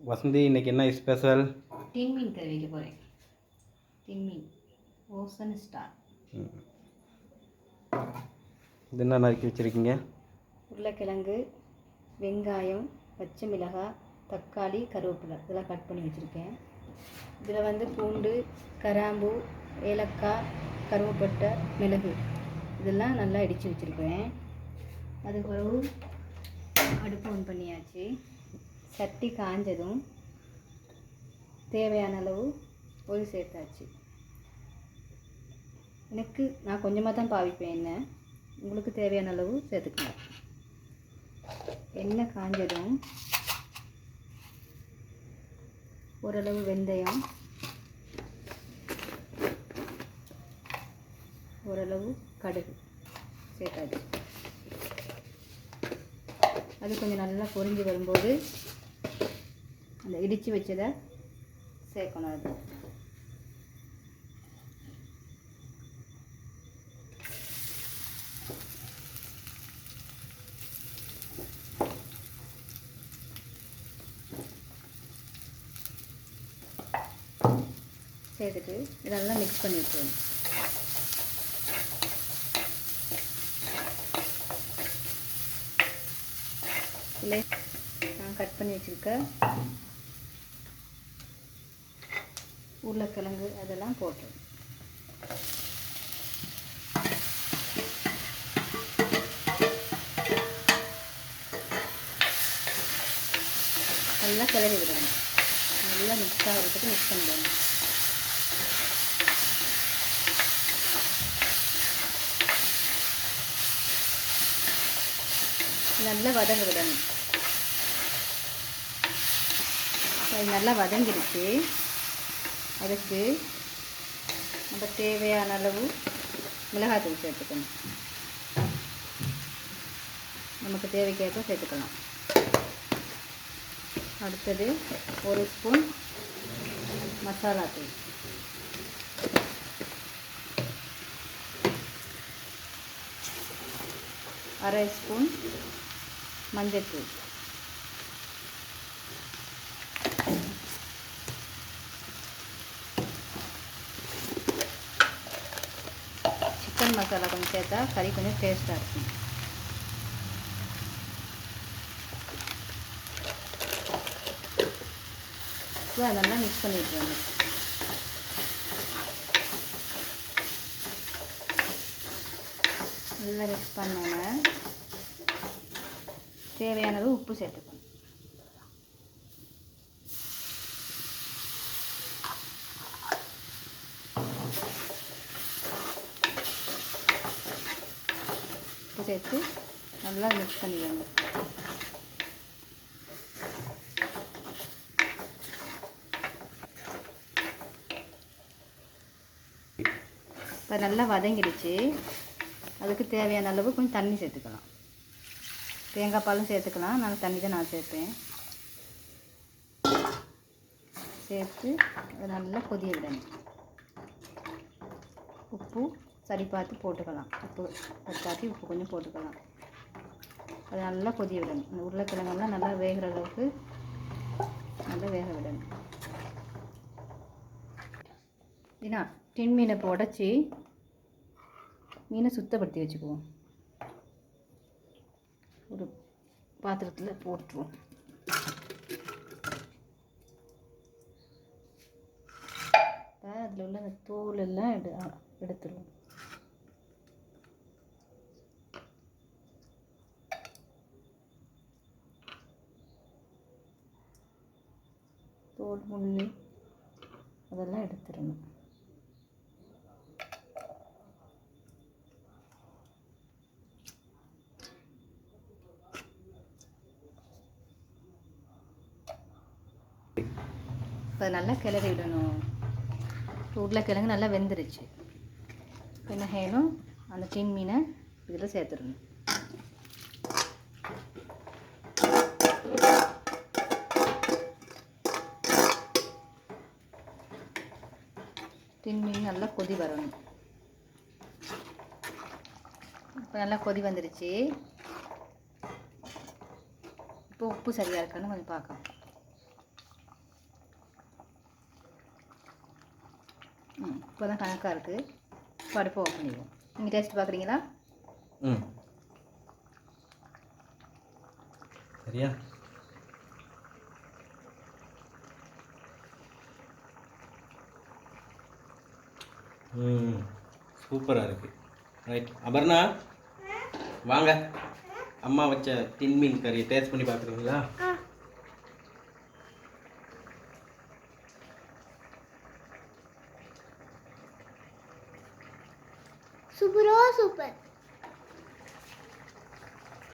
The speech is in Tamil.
வசந்தி இன்னைக்கு என்ன ஸ்பெஷல்? டின் மீன் கறி வைக்க போகிறேன். டின் மீன் ஓசன் ஸ்டார். இது என்ன நறுக்கி வச்சுருக்கீங்க? உருளைக்கிழங்கு, வெங்காயம், பச்சை மிளகாய், தக்காளி, கருவேப்பிலை இதெல்லாம் கட் பண்ணி வச்சுருக்கேன். இதில் வந்து பூண்டு, கிராம்பு, ஏலக்காய், கருவேப்பட்டை, மிளகு இதெல்லாம் நல்லா இடித்து வச்சுருக்கேன். அது பிறகு அடுப்பு ஆன் பண்ணியாச்சு. சட்டி காஞ்சதும் தேவையான அளவு ஒளி சேர்த்தாச்சு. நான் கொஞ்சமாக தான் பாவிப்பேன் எண்ணெய், உங்களுக்கு தேவையான அளவு சேர்த்துக்கலாம். எண்ணெய் காஞ்சதும் ஓரளவு வெந்தயம், ஓரளவு கடுகு சேர்த்தாச்சு. அது கொஞ்சம் நல்லா பொரிஞ்சு வரும்போது அந்த இடித்து வச்சதை சேர்க்கணும். அது சேர்த்துட்டு இதெல்லாம் மிக்ஸ் பண்ணி வச்சுக்கணும். இல்லை நான் கட் பண்ணி வச்சுருக்க உருளைக்கிழங்கு அதெல்லாம் போட்டு நல்லா கிளறி விடணும். நல்லா மிக்ஸ் ஆகிறதுக்கு மிக்ஸ் பண்ணிடணும். நல்லா வதங்க விடணும். அது நல்லா வதங்கிடுச்சு. அதுக்கு நம்ம தேவையான அளவு மிளகாத்தூள் சேர்த்துக்கணும். நமக்கு தேவைக்கேற்ப சேர்த்துக்கலாம். அடுத்தது 1 ஸ்பூன் மசாலா தூள், அரை ஸ்பூன் மஞ்சள்தூள், சிக்கன் மசாலா கொஞ்சம் சேர்த்தா கறி கொஞ்சம் டேஸ்ட்டாக இருக்கும். அதெல்லாம் மிக்ஸ் பண்ணிட்டு வந்து நல்லா மிக்ஸ் பண்ணோன்னே தேவையான அளவு உப்பு சேர்த்துக்கணும். உப்பு சேர்த்து நல்லா மிக்ஸ் பண்ணிடுங்க. இப்போ நல்லா வதங்கிடுச்சு. அதுக்கு தேவையான அளவு கொஞ்சம் தண்ணி சேர்த்துக்கலாம். தேங்காய் பாலும் சேர்த்துக்கலாம். நான் தண்ணி தான் சேர்ப்பேன். சேர்த்து அதை நல்லா கொதிய விடணும். உப்பு சரி பார்த்து போட்டுக்கலாம். உப்பு பத்தாட்டி உப்பு கொஞ்சம் போட்டுக்கலாம். அதை நல்லா கொதிய விடணும். அந்த உருளைக்கிழங்கெல்லாம் நல்லா வேகிற அளவுக்கு நல்லா வேக விடணும். ஏன்னா டின் மீனை இப்போ உடச்சி மீனை சுத்தப்படுத்தி வச்சுக்குவோம். ஒரு பாத்திரத்தில் போட்டுருவோம். அதில் உள்ள அந்த தோல் எல்லாம் எடுத்துருவோம். தோல் முள்ளு அதெல்லாம் எடுத்துடணும். இப்போ நல்லா கிளறி விடணும். உருளைக்கிழங்கு நல்லா வெந்துருச்சு. என்ன செய்யணும், அந்த டின் மீனை இதில் சேர்த்துடணும். டின் மீன் நல்லா கொதி வரணும். இப்போ நல்லா கொதி வந்துடுச்சு. இப்போ உப்பு சரியாக இருக்கான்னு கொஞ்சம் பார்க்கலாம். இப்போ தான் கணக்காக இருக்குது. இப்போ அடுப்பை ஆஃப் பண்ணிடுவோம். நீங்கள் டேஸ்ட் பார்க்குறீங்களா? ம் சரியா? ம் சூப்பராக இருக்குது. ரைட் அபர்ணா, வாங்க அம்மா வச்ச டின் மீன் கறி டேஸ்ட் பண்ணி பார்க்குறீங்களா? சூப்பரா சூப்பர்.